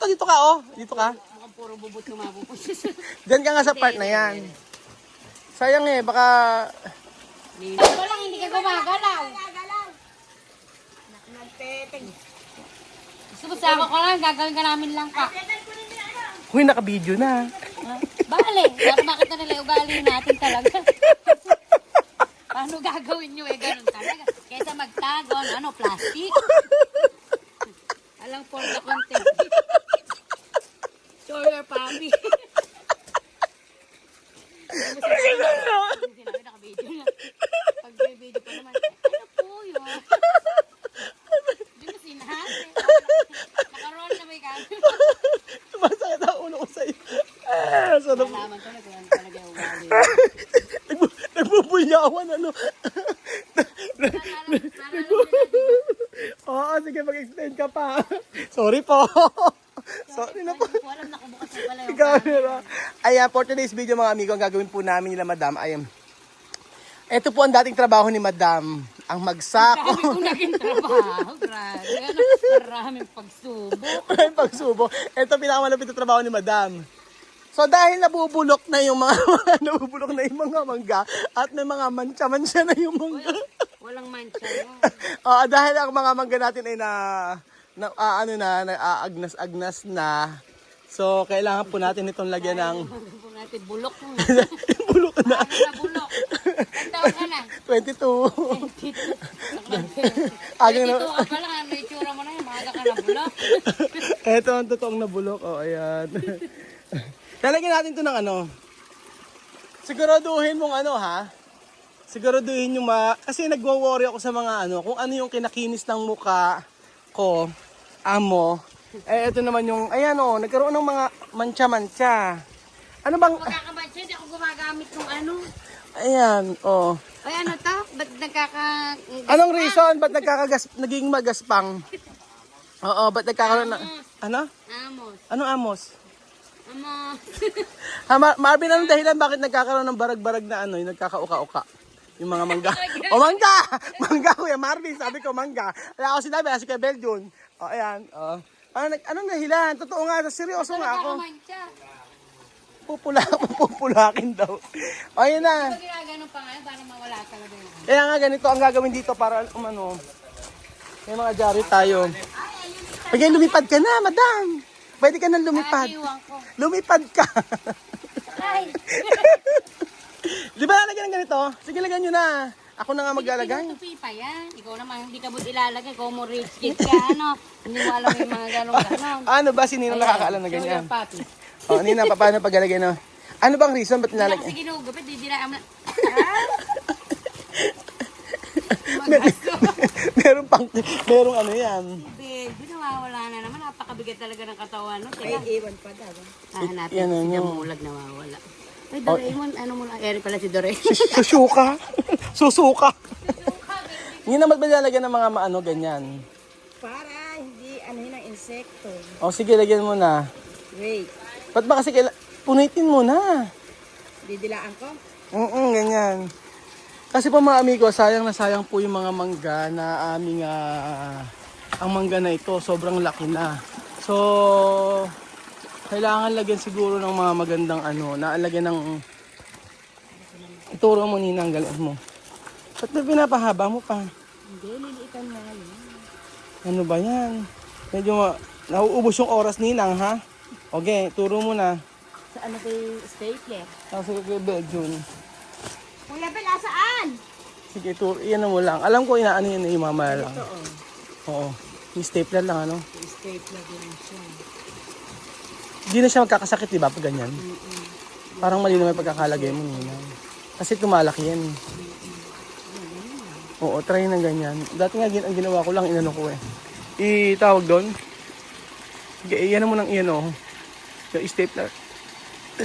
dito ka, oh. Dito ka. Mukhang puro bubot na mabubot. Diyan ka nga sa part na yan. Sayang eh, baka... Ito lang, hindi ka gumagalaw. Gusto mo sa ako ko lang, gagawin ka namin lang ka. Uy, naka-video na. Bale, para makita nila yung ugali natin talaga. Paano gagawin nyo eh, ganun talaga. Kaysa magtago, ano, plastic. Alang for the content. Show your papi. Sinabi naka-video na. Pag may video pa naman, ano po yun? Hindi mo sinabi. Naka-roll na may camera. Masakit ang ulo ko sa'yo. Sarap. Malaman ko na kung talaga yung ugali. Nagbubunyawan, ano. Oo, sige, mag-explain ka pa. Sorry po. Sorry na po. Alam na kung bukas mo pala yung Camera. Ayan, for today's video mga amigo, ang gagawin po namin nila Madam ay ito po ang dating trabaho ni Madam, ang magsako. Dami kong naging trabaho. Grabe. Ano, maraming pagsubok. Maraming pagsubok. Ito pinakamalapit na trabaho ni Madam. So dahil nabubulok na yung mga mangga at may mga mancha-mancha na yung mangga. Walang mancha yun. Dahil ang mga mangga natin ay nag-aagnas-agnas na. So kailangan po natin itong lagyan ng Po natin bulok mo. bulok na. Ano na bulok? Ang taon ka na? 22. 22 ka pa lang. Ano itsura mo na yun? Maaga ka na bulok. Ito ang totoong nabulok. Ayan. Talagyan natin ito ng ano. Siguraduhin mong ano ha. Siguraduhin yung kasi nagwo-worry ako sa mga ano. Kung ano yung kinakinis ng muka ko. Amo. Ito naman yung, ayan o. Nagkaroon ng mga mancha-mancha. Ano bang... Magkakabansya, hindi ako gumagamit ng ano. Ayan, oh. Ay, ano to? Ba't Anong reason? Ba't naging magaspang? Oo, ba't nagkakaroon na... Ano? Amos. Anong amos? Amos. Marvin, anong dahilan bakit nagkakaroon ng barag-barag na ano, yung nagkakauka-uka? Yung mga mangga. O, mangga! Mangga, Kuya Marvin. Sabi ko, mangga. Wala ako sinabi, kasi kay Belgian. O, ayan. O. Anong dahilan? Totoo nga, seryoso nga ako. Pupulakin daw. O, yun na. Pag ginagano pa ngayon, para mawala talaga yun. Kaya nga, ganito ang gagawin dito para, umano, may mga jari tayo. Pagay, lumipad ka na, madam. Pwede ka na lumipad. Iwan ko. Lumipad ka. Ay! Di ba lalagyan ng ganito? Sige, lagyan nyo na. Ako na nga maglalagay. Pinutupi pa yan. Ikaw naman, hindi ka bu't ilalagay. Ikaw mo rich kid ka, ano? Hindi mo alam yung mga ganon-ganon. Ano ba? Si Ninong nakakaalam na ganyan? Show your papi. O, Nina, paano paglalagay no? Ano bang reason? Ba't Hindi nilalagay? kasi ginugupit, di dinaan mo na. Merong ano yan. Baby, nawawala na naman. Napakabigat talaga ng katawan. No? Teka. Iwan pa daw. Hanapin Yan, si ano. Damulag nawawala. Ay, Doraemon, ano mo lang? Eri pala si Doraemon. Susuka. Susuka. Hindi naman ba nilalagyan ng mga ano, ganyan? Para hindi ano yun ang insekto. O, sige, lagyan mo na. Wait, Ba't ba kasi punitin mo na? didilaan ko? Ganyan. Kasi po mga amigo, sayang na sayang po yung mga mangga na aming ang mangga na ito, sobrang laki na. So, kailangan lagyan siguro ng mga magandang ano, naalagyan ng ituro mo Nina, ang galing mo. Ba't na pinapahaba mo pa? Hindi, liliitan na yun. Ano ba yan? Medyo nauubos yung oras Ninang ha? Okay, turo mo na. Sa ano kay stapler? Sige kay Belgian. Kuya Bel, asaan? Sige, iyan mo lang. Alam ko inaano yun, imama lang. Ito, Oo. Yung stapler lang, ano? stapler din siya. Hindi na siya magkakasakit, di ba? Pag ganyan. Parang mali na may pagkakalagay mo, Nina. Kasi tumalaki yan. Oo, try ng ganyan. Dati nga, ang ginawa ko lang, inano ko eh. Itawag doon. Iyan mo ng iyan, oh. Yung stapler.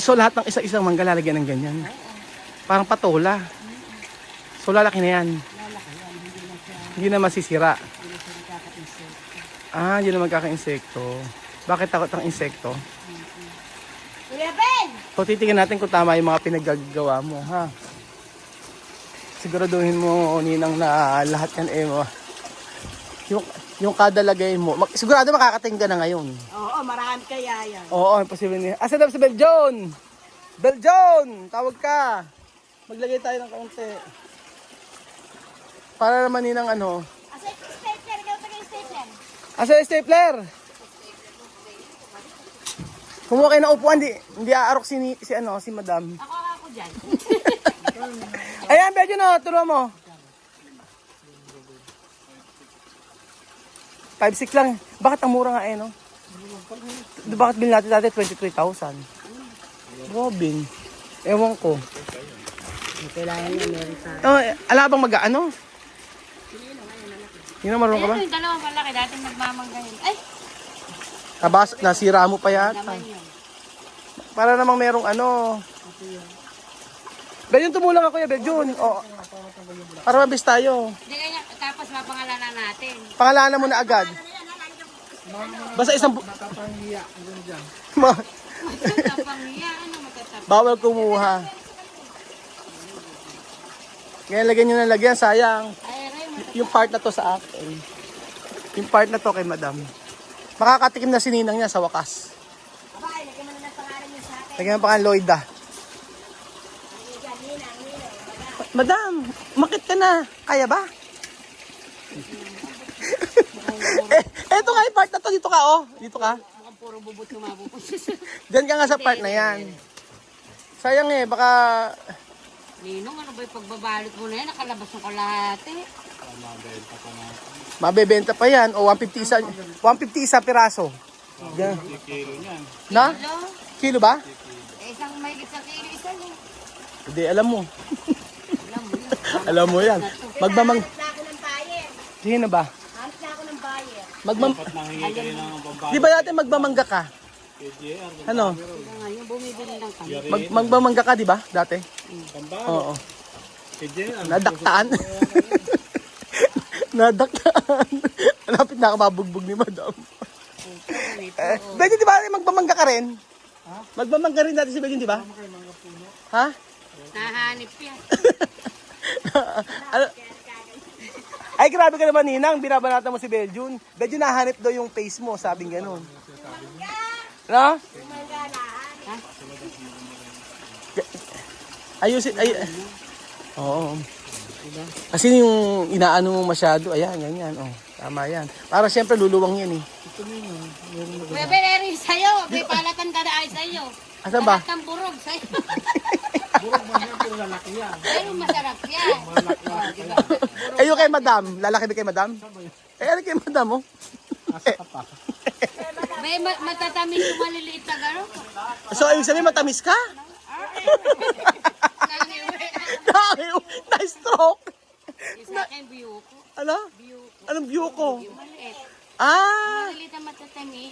So, lahat ng isa-isang mangga lalagyan ng ganyan. Parang patola. So, lalaki na yan. Hindi na masisira. Hindi na magkaka-insekto. Bakit takot ang insekto? Kuya Bel! So, titingnan natin kung tama yung mga pinaggagawa mo, ha? Siguraduhin mo, Ninang, na lahat yan, yung kada lagay mo. Sigurado makakating ka na ngayon. Oo, marami kaya yan. Oo, imposible niya. Asa daw si Beljon? Beljon! Tawag ka. Maglagay tayo ng kaunti. Para naman yun ang ano. Asa yung stapler? Ikaw tagay stapler. Asa yung stapler? Kumuha kayo ng upuan, hindi aarok si madam. Ako dyan. Ayan, Beljon, no, turuan mo. 5,600 lang. Bakit ang mura nga no? Bakit bilhin natin dati 23,000? Robin. Ewan ko. Kailangan niya meron sa... Oh, ala bang mag-ano? Yun na marunong ka ba? Ayun yung dalawang malaki. Dati nagmamanggahin. Ay! Nasira mo pa yata. Naman yun. Para namang merong ano. Beljon, tumulong ako ya, Beljon. Oh, para mabis tayo. Hindi kanya, tapos mapangalanan natin. Pangalanan mo na agad. Basta isang... Nakapangiya. Hanggang dyan. Matapanghiya. Ano matatapang? Bawal kumuha. Ngayon lagyan nyo na lagyan, sayang. Ay, Ray, Yung part na to sa akin. Yung part na to kay madam. Makakatikim na si Ninang niya sa wakas. Abay, lagyan mo na ng pangalan niya sa akin. Lagyan mo pa kang Lloyda. Madam, makit ka na. Kaya ba? Eto nga yung part na to. Dito ka, oh. Dito ka. mukhang puro bubot yung mabubot. Diyan ka nga sa part na yan. Sayang eh, baka... Ninong, ano ba yung pagbabalot mo na yan? Nakalabas yung kalahati. Mabebenta pa yan. O 150 isa piraso. Yan. Na? Hello? Kilo ba? Eh, isang mahigit sa kilo, isa lang. Hindi, alam mo. Alam mo yun. Alam mo yan. Magmamang... Hanap na ako ng buyer. Sige na ba? Hanap na ako ng buyer. Di ba natin magmamangga ka? Ano? Ito nga, yung bumibili ng kami. Magmamangga ka, di ba? Dati? Oo. Nadaktaan. Nadaktaan. Malapit na ako mabugbog ni madam. Benji, di ba magmamangga ka rin? Magmamangga rin natin si Benji, di ba? Ha? Nahanip yan. Ano? Ay, grabe ka naman, Ninang. Binabanatan mo si Beljun. Beljun, nahanip daw yung face mo. Sabing ganun. Ano? Ayusin. Oo. Kasi yung inaano mo masyado, ayan, ganyan. Oh, tama yan. Para siyempre luluwang yan eh. Bebe, eri sa'yo. May palatan ka na ay sa'yo. Asan ba? Lahat ng burog sa'yo. Burog mo niya, pero lalaki yan. Pero masarap yan. Oh, diba? Eh, yung kay madam. Lalaki ba kay madam? Eh, ano kay madam, oh? Asa ka pa. May matatamis yung maliliit na gano'n. So, ibig sabihin, matamis ka? Na-stroke. Sa akin, biyuko. Ano? Anong view ko? Yung maliit. Ah! Maliit na matatamis.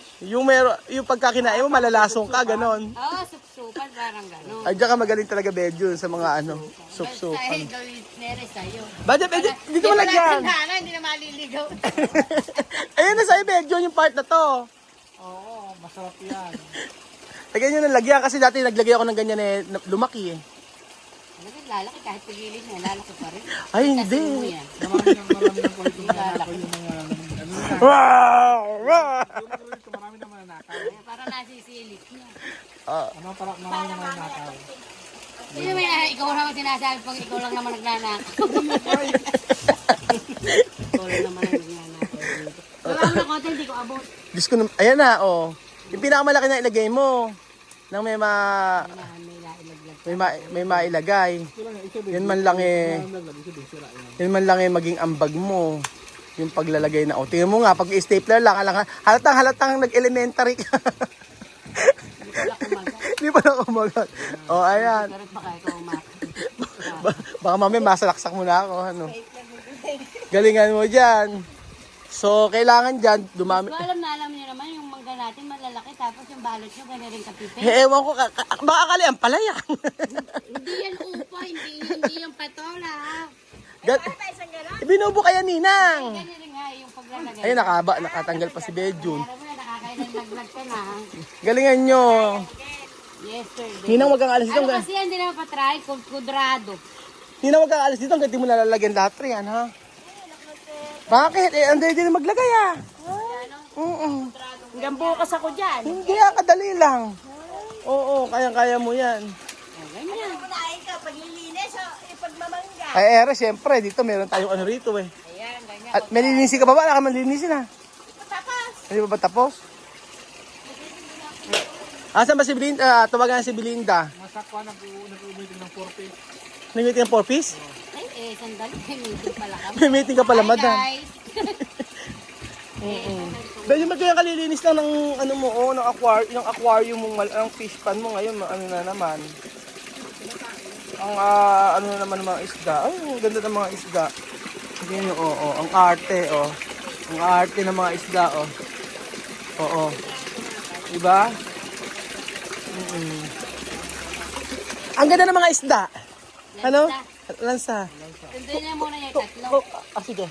Yung pagkakinain mo, malalasong ka, ganon. Oo, supsupan, parang gano'n. Ay, diyan ka magaling talaga, Beljun, sa mga ano, Sa'yo, sup-supan. gawin nere sa'yo. Badya, dito mo lagyan. Hindi na maliligaw. Ayun na sa'yo, Beljun, yung part na to. Oo, masarap yan. Lagyan nyo ng lagyan kasi dati naglagay ako ng ganyan eh, lumaki eh. Lalaki kahit pagilin niya, lalaki pa rin. Ay, Tasin hindi. mo yan. Marami ng kulit yung nanakaw yung mga... Ano yan? Wow! Wow! Marami naman nanakaw. Kaya parang nasisilip niya. Ano, marami naman nanakaw. Hindi naman ikaw naman sinasabi pag ikaw lang naman nagnanakaw. Ikaw lang naman ang nagnanakaw dito. Gawa mo na konti, hindi ko abot. Diyos ko, ayan na, oh. Yung pinakamalaki na ilagay mo. Nang may mailagay. Yan man lang eh. Yan man lang eh maging ambag mo. Yung paglalagay na, oh. Tingnan mo nga, pag stapler lang, halatang nag-elementary ka. Hindi pa na kumagat. Oh, ayan. Karat baka ikaw umakit. Baka mamaya masalaksak mo na ako, ano. Galingan mo dyan. So, kailangan dyan, dumami. So, alam niyo naman yung mangga natin malalaki tapos yung balot nyo gano'n rin kapipe. Ewan ko, baka akali ang palaya. Hindi yan upa, hindi yan patola. Binubo kaya, Ninang. Ganyan rin nga yung paglalagay. Ayun, nakatanggal pa si Beljun. Alam mo na, nakakailan naglag ka na. Galingan nyo. Yesterday. Ninang, wag kang alis dito. Ano kasi yan, hindi naman patry, kudrado. Ninang, wag kang alis dito. Hanggang di mo nalalagyan lahat yan, ha? Bakit? Eh, anday din maglagay ah. Hanggang bukas ako dyan. Hindi kadali lang. Oo, kayang-kaya mo yan. Ganyan. Unahin ka, paglilinis o ipagmamangga. Ay, ere, siyempre, dito meron tayong ano rito eh. Ayan, ganyan. At may linisin ka pa ba? Wala ka man linisin ha? Tapos, Hindi pa ba tapos? Asan ba si Belinda? Tawagan si Belinda. Masakwa nag-umiting ng 4 piece. May meeting ng 4 piece? Ay, sandali. May meeting pala kami. May meeting ka pala, Hi, madam. guys. Dahil yung kaya kalilinis lang ng ano mo, oh, ng aquarium mo, ang fish pan mo ngayon, ano na naman. Ang ano na naman ng mga isda. Ay, ang ganda ng mga isda. Tingnan nyo, ang arte, oh. Ang arte ng mga isda, oh. Oo. Diba? Ang ganda ng mga isda. Ano? Lansa. Sundin niya muna yung tatlo. Sige.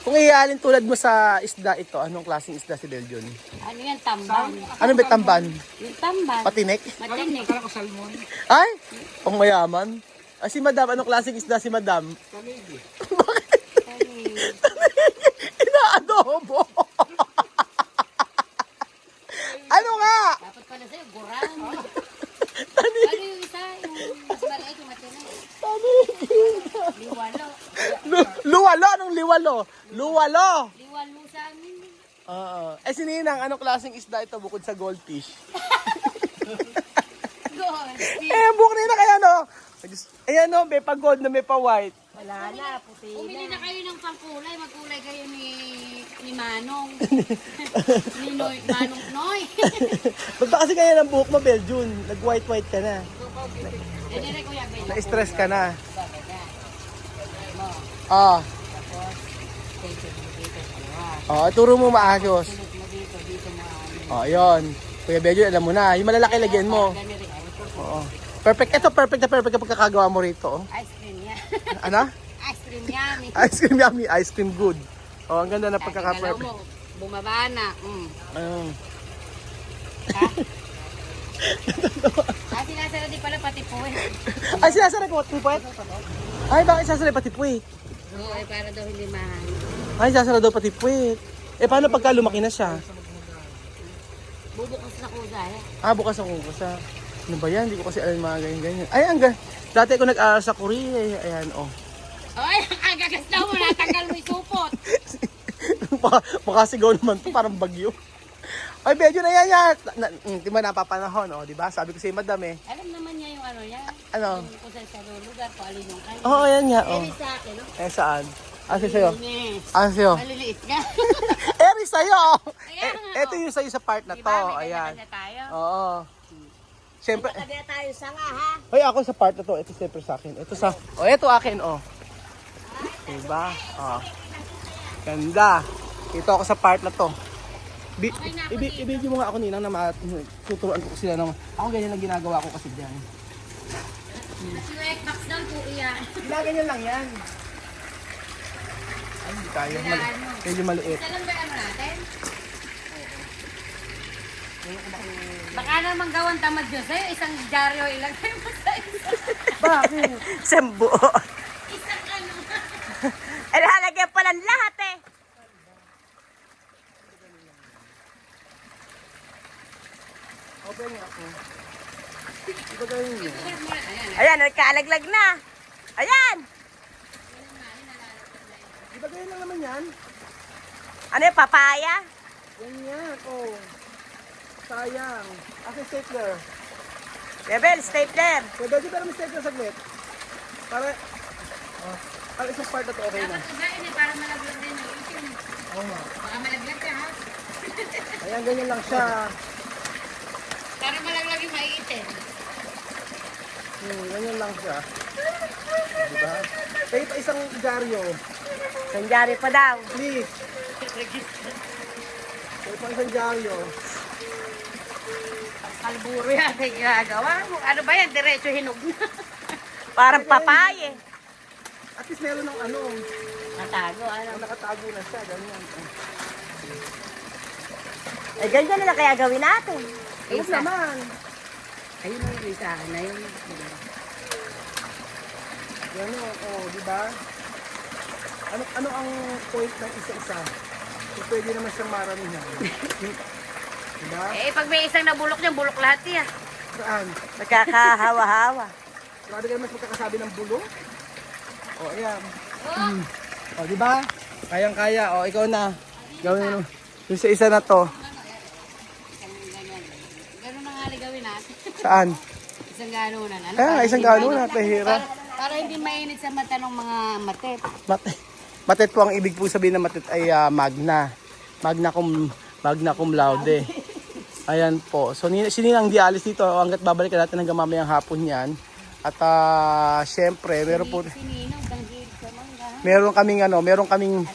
Kung iaalin tulad mo sa isda ito, anong klaseng isda si Belgian? Ano yan, tamban? Ano ba tamban? Yung tamban. Patinik? Matinik. Akala ko salmon. Ay! Ang mayaman. Ah, si Madam, anong klaseng isda si Madam? Taligi. Inaadobo! Ano nga? Dapat pala sa'yo, gurang. Ano yung isa? Yung mas maliit, yung matinik. Liwalo. Luwalo? Anong liwalo? Luwalo! Liwalo sa amin. Oo. Eh, si Ninang, anong klaseng isda ito bukod sa goldfish? Gold. Eh, bukod na kaya no? Ayan no, may pa gold na may pa white. wala na, puti Umili na. na kayo ng pangkulay. Magkulay kayo ni Manong. Ni Noy. Manong Noy. Ba't ba kasi kaya ng buhok mo, Belgian? Nag-white-white ka na. Hindi na kuya, Bella. Na-stress ka na. Mo. Ah. Tapos, dito, dito, dalawa. Oh, turo mo maayos. Sunod mo dito, dito mo ano. Oh, ayun. Kuya Belgian, alam mo na. Yung malalaki lagyan mo. Ganun rin. Ay, ito. Oo. Perfect. Ito, perfect na perfect kapag kakagawa mo rito. Oh. Ice cream yan. Ano? Ice cream yummy. Ice cream yummy. Ice cream good. Oh, ang ganda na Galaw pagkaka-perfect. mo, bumaba na. Ayun. Sinasara di pala pati po eh. Ay, sinasara ko. Puwet? Ay, bakit sasara pati puwet? Oo, ay para daw hindi mahal. Ay, sasara daw pati puwet. Eh, paano pagka lumaki na siya? Bubukas na kusa eh. Ah, bukas ako sa... Ano ba yan? Hindi ko kasi alam mga ganyan-ganyan. Ay, dati ako nag-aaral sa Korea. Ayan, oh. Ay, ang agagas daw mo, natanggal mo yung supot. Makasigaw naman to, parang bagyo. Ay, medyo na yan. Di ba napapanahon, oh, di ba? Sabi ko sa madam eh. Alam naman niya yung ano niya. Ano? Yung kung sa lugar, kung alin yung kanya. Oo, ayan nga, oh. Eri sa akin, no? Eh, saan? Ah, sa'yo. Ines. Ah, sa'yo. Maliliit nga. Eri sa'yo! Ayan nga, Ito yung sa'yo sa part na to. Diba, may Ayan. kanya-kanya tayo. Oo. Siyempre, Tabi na tayo sa nga, ha? ay, ako sa part na to. Ito siyempre sa akin. Ito sa... Oh, ito akin, oh. Diba? Oh. Ganda. Ito ako sa part na to. Ibigay mo nga ako ninang na tuturuan ko sila ng... Ako ganyan ang ginagawa ko kasi dyan. Swag box daw po iyan. Ginaganyan lang yan. Ay, hindi tayo. Medyo maliit. Isa lang ba ano natin? Baka naman gawang tamad yun sa'yo. Isang dyaryo ilagay mo sa isa. Bakit? Sembo. Isang ano. Ay, halagyan pala ng lahat eh. Open nga ako. Iba gawin niyo. Ayan, nagkaalaglag na. Ayan. Iba gawin lang naman yan. Ano yung papaya? Yan yan, oh. Sayang. Asa stapler? Bebel, stapler. Pwede pero may stapler saglit. Para... Oh. Ang isang part na to okay na. Dapat ugain eh, para malaglag din yung itim. Oo nga. Baka malaglag ka ha. Ayan, ganyan lang siya. Para malaglag yung maiitin. Ganyan lang siya. Diba? Kaya pa isang dyaryo. Nangyari pa daw. Please. Kaya pa isang dyaryo. Kalburo yan ay ginagawa mo. Ano ba yan? Diretso hinog na. Parang papaya. At least meron ng ano. Natago, ano. Nakatago na siya. Ganyan. Ay, ganyan na lang kaya gawin natin. Ayos naman. Ayun ang isa na yun. Gano'n, oh, di ba? Ano ang point ng isa-isa? So, pwede naman siyang maramihan. Diba? Eh, pag may isang nabulok niya, bulok lahat yan. Saan? Nagkakahawa-hawa. Grabe ka mas magkakasabi ng bulong. O, ayan. O, di ba? Kayang-kaya. O, ikaw na. Gawin mo. Yung sa isa na to. Ganun na nga gawin natin. Saan? Isang ganunan. Ano? Kaya nga, isang ganunan. Pahira. Para hindi mainit sa mata ng mga matet. Matet po ang ibig po sabihin ng matet ay magna. Magna cum laude. Ayan po. So, sininang dialis dito. Hanggat babalikan natin hanggang mamayang hapon yan. At syempre, meron po... Sininaw, danggig sa mangga. Meron kaming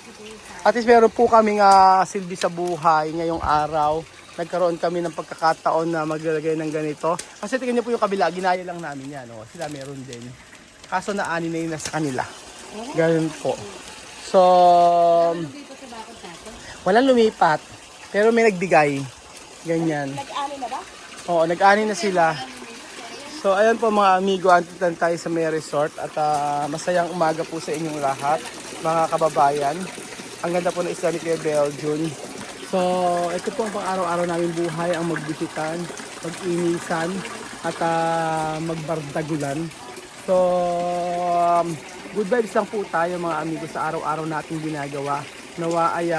at least meron po kaming silbi sa buhay ngayong araw. Nagkaroon kami ng pagkakataon na maglalagay ng ganito. Kasi tingnan niyo po yung kabila, ginaya lang namin yan. Oh. Sila meron din. Kaso naani na yun na sa kanila. Ganun po. So, Dito sa bakod natin. walang lumipat. Pero may nagbigay. Ganyan. Nag-ani na ba? Oo, nag-ani na sila. So, ayan po mga amigo, andito na tayo sa May Resort. At masayang umaga po sa inyong lahat, mga kababayan. Ang ganda po ng isla ni Kuya Beljun. So, ito po ang pang-araw-araw namin buhay, ang magbisitan, mag-inisan, at magbardagulan. So, good vibes lang po tayo mga amigo sa araw-araw nating ginagawa. Nawa ay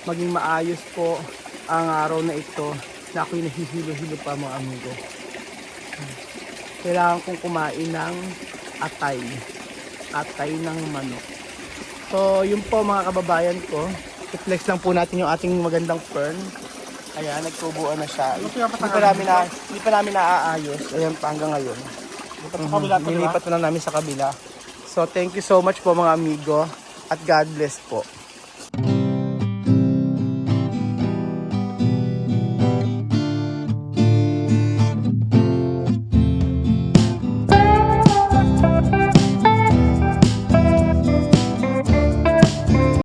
maging maayos po ang araw na ito na ako'y nahihilo-hilo pa mga amigo. Kailangan kong kumain ng atay ng manok. So, yun po mga kababayan ko. I-flex lang po natin yung ating magandang fern. Ayan, nagtubuan na siya. Hindi pa namin naaayos. Ayan pa hanggang ngayon. Nilipat na namin sa kabila. So, thank you so much po mga amigo. At God bless po.